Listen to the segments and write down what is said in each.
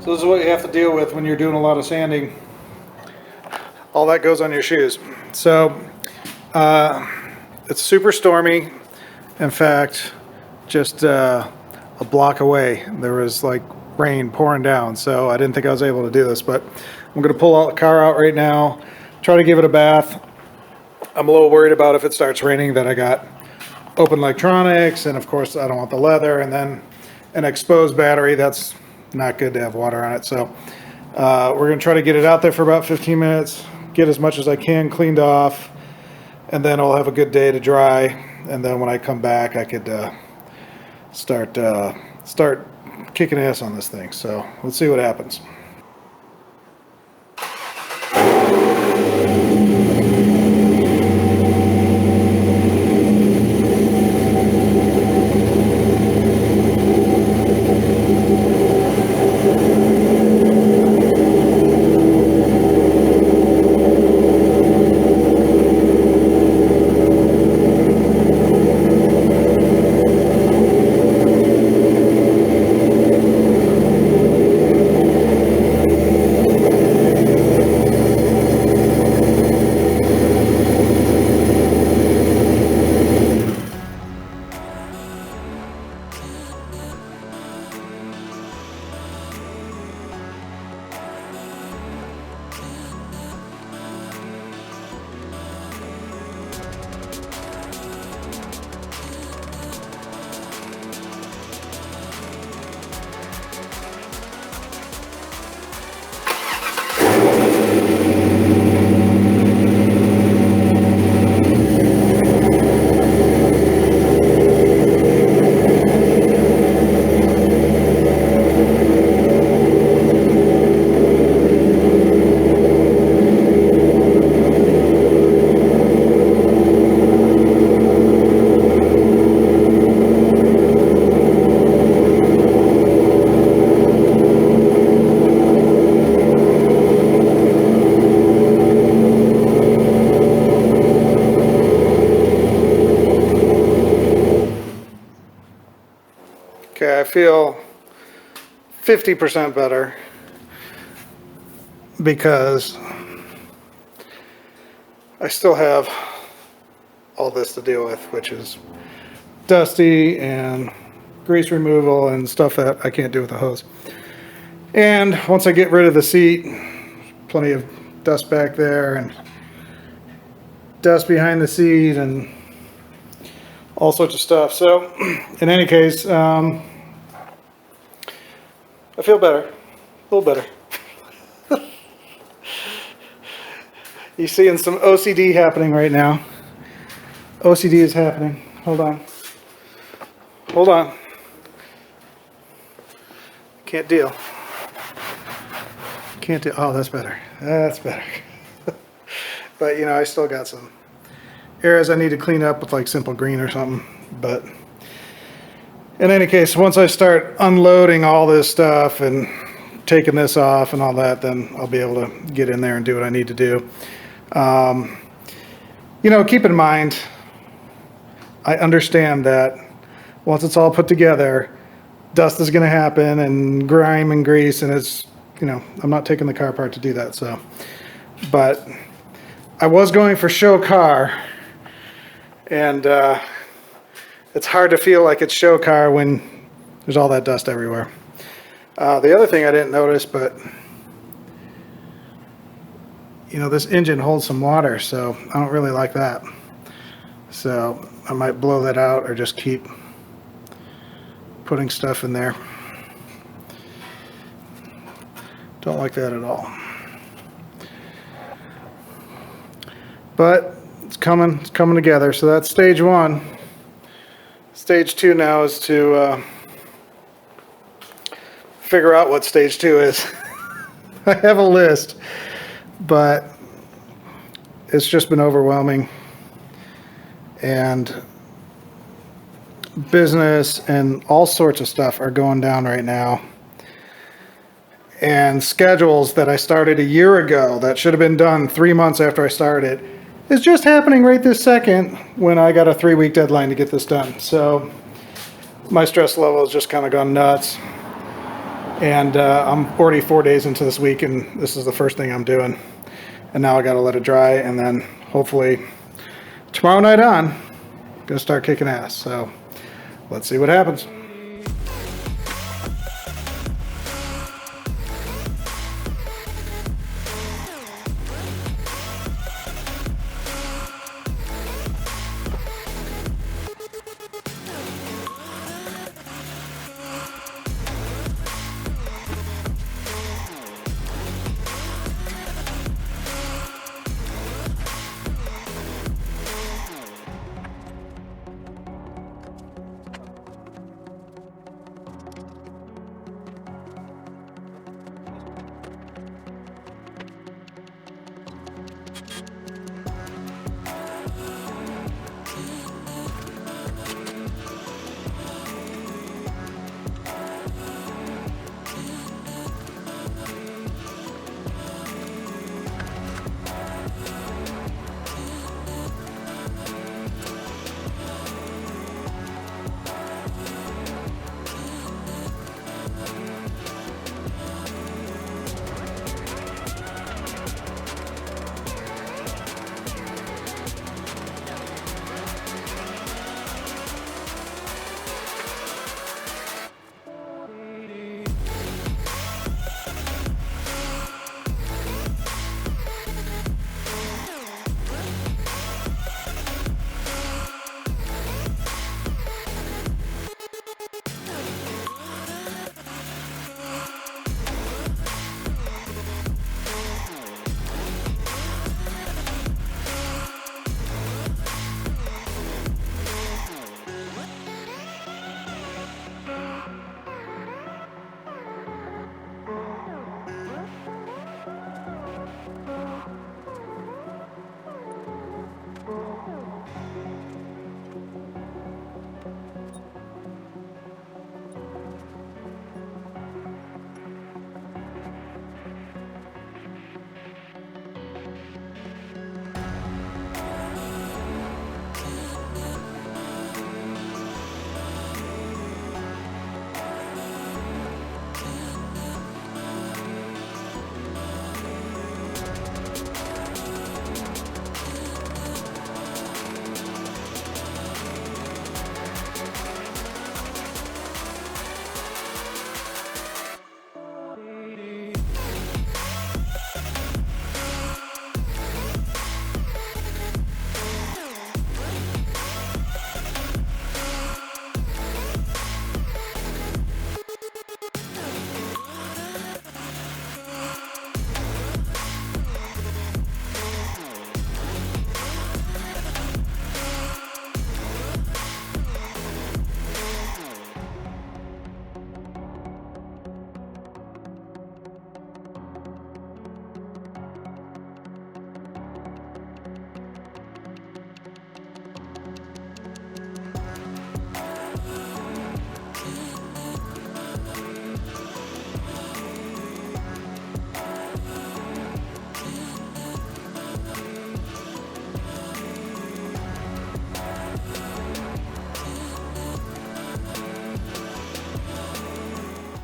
So this is what you have to deal with when you're doing a lot of sanding. All that goes on your shoes. So it's super stormy. In fact, just a block away, there was like rain pouring down. So I didn't think I was able to do this, but I'm going to pull the car out right now, try to give it a bath. I'm a little worried about if it starts raining that I got open electronics, and of course I don't want the leather, and then an exposed battery. That's not good to have water on it. So we're going to try to get it out there for about 15 minutes, get as much as I can cleaned off, and then I'll have a good day to dry. And then when I come back, I could start kicking ass on this thing. So let's see what happens. Okay, I feel 50% better because I still have all this to deal with, which is dusty and grease removal and stuff that I can't do with the hose. And once I get rid of the seat, plenty of dust back there and dust behind the seat and all sorts of stuff. So in any case, I feel better, a little better. You're seeing some OCD happening right now. OCD is happening. Hold on. Hold on. Can't deal. Can't deal. Oh, that's better. That's better. But, you know, I still got some areas I need to clean up with like Simple Green or something. But in any case, once I start unloading all this stuff and taking this off and all that, then I'll be able to get in there and do what I need to do. You know, keep in mind, I understand that once it's all put together, dust is going to happen and grime and grease, and it's, you know, I'm not taking the car apart to do that. So, but I was going for show car, and it's hard to feel like it's show car when there's all that dust everywhere. The other thing I didn't notice, but you know, this engine holds some water, so I don't really like that. So I might blow that out or just keep putting stuff in there. Don't like that at all. But it's coming together. So that's stage one. Stage two now is to figure out what stage two is. I have a list, but it's just been overwhelming, and business and all sorts of stuff are going down right now, and schedules that I started a year ago that should have been done 3 months after I started is just happening right this second when I got a 3-week deadline to get this done. So my stress level has just kind of gone nuts. And I'm already 4 days into this week, and this is the first thing I'm doing. And now I got to let it dry, and then hopefully tomorrow night on, gonna start kicking ass. So let's see what happens.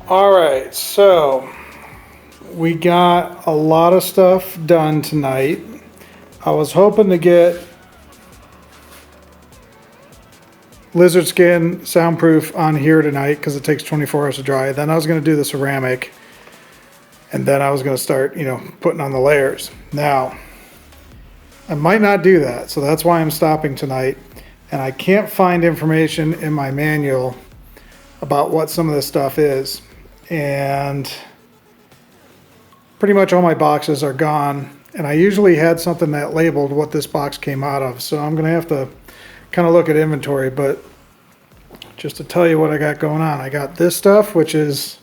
All right, so we got a lot of stuff done tonight. I was hoping to get lizard skin soundproof on here tonight because it takes 24 hours to dry. Then I was going to do the ceramic, and then I was going to start, putting on the layers. Now, I might not do that, so that's why I'm stopping tonight. And I can't find information in my manual about what some of this stuff is. And pretty much all my boxes are gone. And I usually had something that labeled what this box came out of. So I'm going to have to kind of look at inventory. But just to tell you what I got going on, I got this stuff, which is,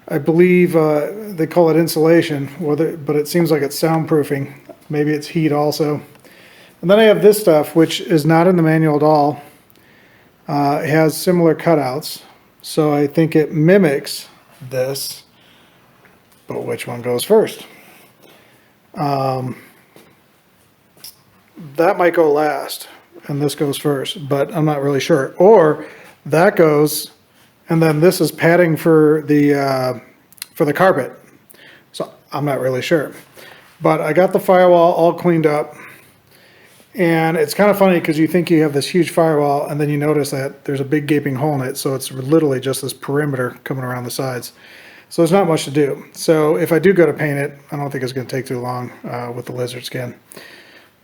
I believe they call it insulation, but it seems like it's soundproofing. Maybe it's heat also. And then I have this stuff, which is not in the manual at all. It has similar cutouts. So I think it mimics this, but which one goes first? That might go last, and this goes first, but I'm not really sure. Or that goes And then this is padding for the carpet. So I'm not really sure. But I got the firewall all cleaned up. And it's kind of funny because you think you have this huge firewall and then you notice that there's a big gaping hole in it. So it's literally just this perimeter coming around the sides. So there's not much to do. So if I do go to paint it, I don't think it's going to take too long with the lizard skin.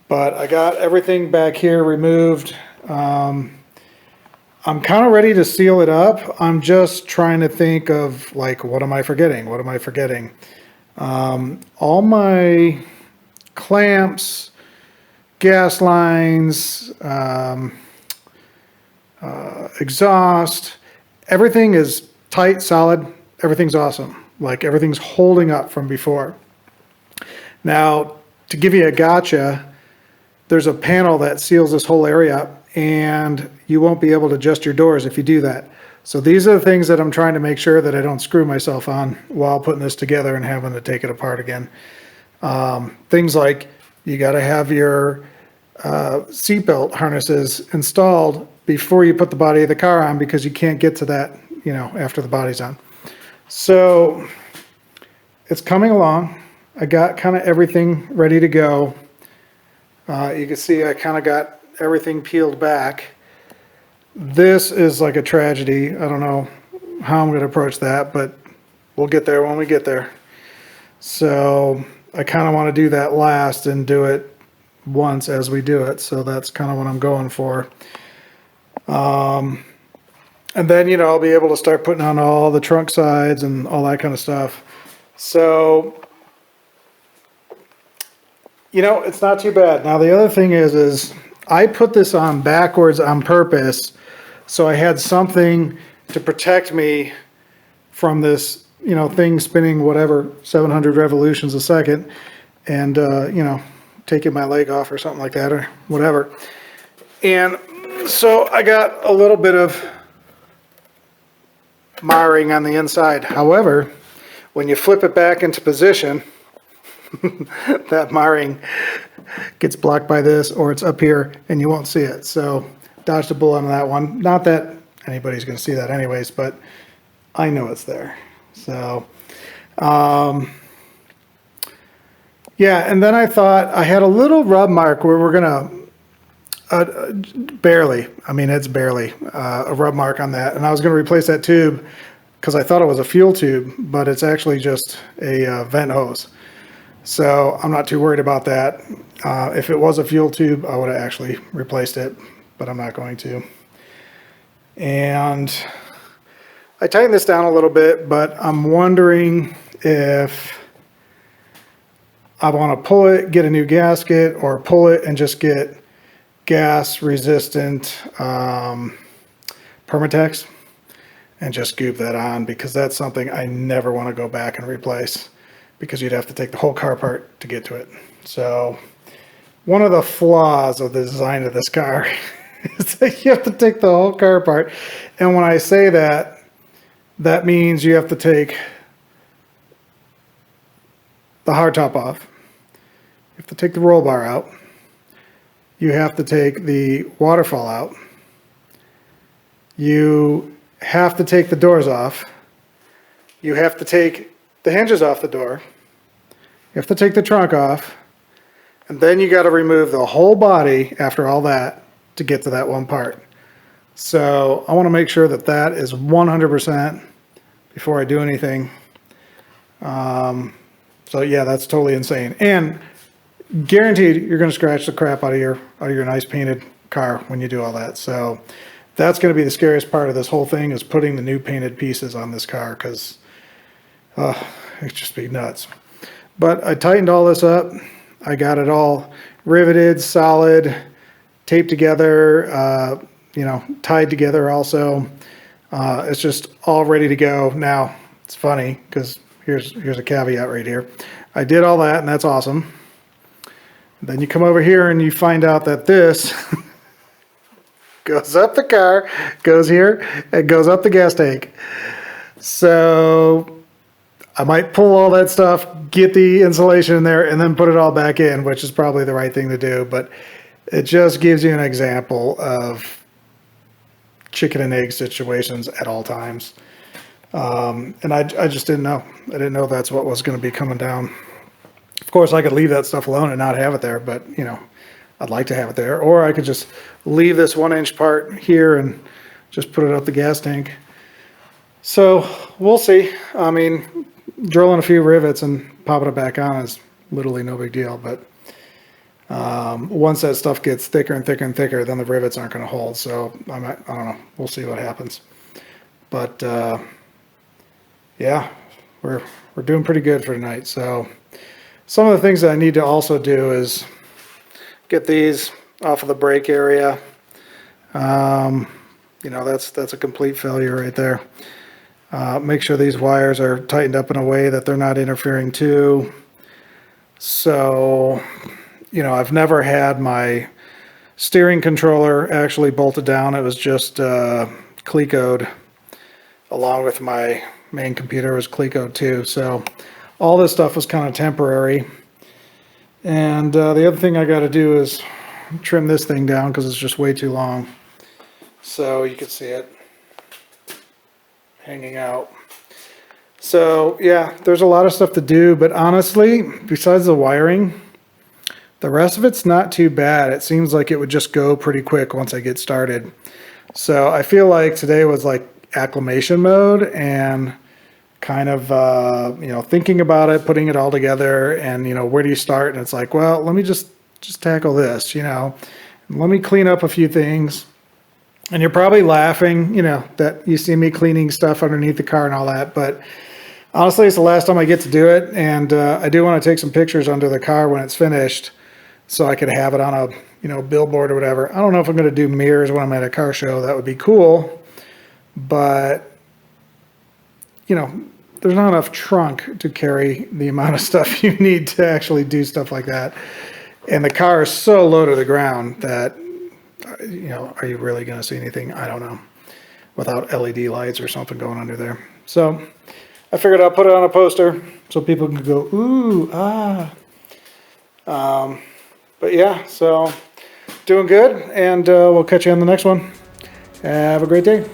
But I got everything back here removed. I'm kind of ready to seal it up. I'm just trying to think of, like, what am I forgetting? What am I forgetting? All my clamps, gas lines, exhaust, everything is tight, solid, everything's awesome. Like, everything's holding up from before. Now, to give you a gotcha, there's a panel that seals this whole area up, and you won't be able to adjust your doors if you do that. So these are the things that I'm trying to make sure that I don't screw myself on while putting this together and having to take it apart again. Things like, you got to have your seatbelt harnesses installed before you put the body of the car on, because you can't get to that, you know, after the body's on. So it's coming along. I got kind of everything ready to go. You can see I kind of got everything peeled back. This is like a tragedy. I don't know how I'm going to approach that, but we'll get there when we get there. So I kind of want to do that last and do it once as we do it. So that's kind of what I'm going for. And then, you know, I'll be able to start putting on all the trunk sides and all that kind of stuff. So, you know, it's not too bad. Now, the other thing is I put this on backwards on purpose, so I had something to protect me from this, you know, thing spinning whatever 700 revolutions a second, and you know, taking my leg off or something like that or whatever. And so I got a little bit of marring on the inside. However, when you flip it back into position, that marring gets blocked by this, or it's up here and you won't see it. So dodged a bullet on that one. Not that anybody's going to see that anyways, but I know it's there. So yeah, and then I thought I had a little rub mark where we're gonna barely, I mean, it's barely a rub mark on that, and I was going to replace that tube because I thought it was a fuel tube, but it's actually just a vent hose. So I'm not too worried about that. If it was a fuel tube, I would have actually replaced it, but I'm not going to. And I tightened this down a little bit, but I'm wondering if I want to pull it, get a new gasket, or pull it and just get gas resistant Permatex and just goop that on, because that's something I never want to go back and replace, because you'd have to take the whole car apart to get to it. So one of the flaws of the design of this car is that you have to take the whole car apart. And when I say that, that means you have to take the hardtop off. You have to take the roll bar out. You have to take the waterfall out. You have to take the doors off. You have to take the hinges off the door. You have to take the trunk off. And then you got to remove the whole body after all that to get to that one part. So I want to make sure that that is 100% before I do anything. So yeah, that's totally insane. And guaranteed you're going to scratch the crap out of your nice painted car when you do all that. So that's going to be the scariest part of this whole thing, is putting the new painted pieces on this car, because it'd just be nuts. But I tightened all this up. I got it all riveted, solid, taped together, you know, tied together also. It's just all ready to go. Now, it's funny because here's a caveat right here. I did all that, and that's awesome. Then you come over here and you find out that this goes up the car, goes here, and goes up the gas tank. So I might pull all that stuff, get the insulation in there, and then put it all back in, which is probably the right thing to do. But it just gives you an example of chicken and egg situations at all times. And I just didn't know. I didn't know that's what was going to be coming down. Of course, I could leave that stuff alone and not have it there, but you know, I'd like to have it there. Or I could just leave this 1-inch part here and just put it up the gas tank. So we'll see. I mean, drilling a few rivets and popping it back on is literally no big deal. But once that stuff gets thicker and thicker and thicker, then the rivets aren't going to hold. So I don't know. We'll see what happens. But yeah, we're doing pretty good for tonight. So some of the things that I need to also do is get these off of the brake area. You know, that's a complete failure right there. Make sure these wires are tightened up in a way that they're not interfering too. So, you know, I've never had my steering controller actually bolted down. It was just Clecoed, along with my main computer was Clecoed too. So all this stuff was kind of temporary. And the other thing I got to do is trim this thing down because it's just way too long. So you can see it hanging out. So yeah, there's a lot of stuff to do, but honestly, besides the wiring, the rest of it's not too bad. It seems like it would just go pretty quick once I get started. So I feel like today was like acclimation mode and kind of, you know, thinking about it, putting it all together, and, you know, where do you start? And it's like, well, let me just tackle this, you know, let me clean up a few things. And you're probably laughing, you know, that you see me cleaning stuff underneath the car and all that, but honestly, it's the last time I get to do it, and I do want to take some pictures under the car when it's finished, so I could have it on a, you know, billboard or whatever. I don't know if I'm going to do mirrors when I'm at a car show. That would be cool, but you know, there's not enough trunk to carry the amount of stuff you need to actually do stuff like that. And the car is so low to the ground that, you know, are you really going to see anything? I don't know, without LED lights or something going under there. So I figured I'll put it on a poster so people can go, ooh, ah. But yeah, so doing good, and we'll catch you on the next one. Have a great day.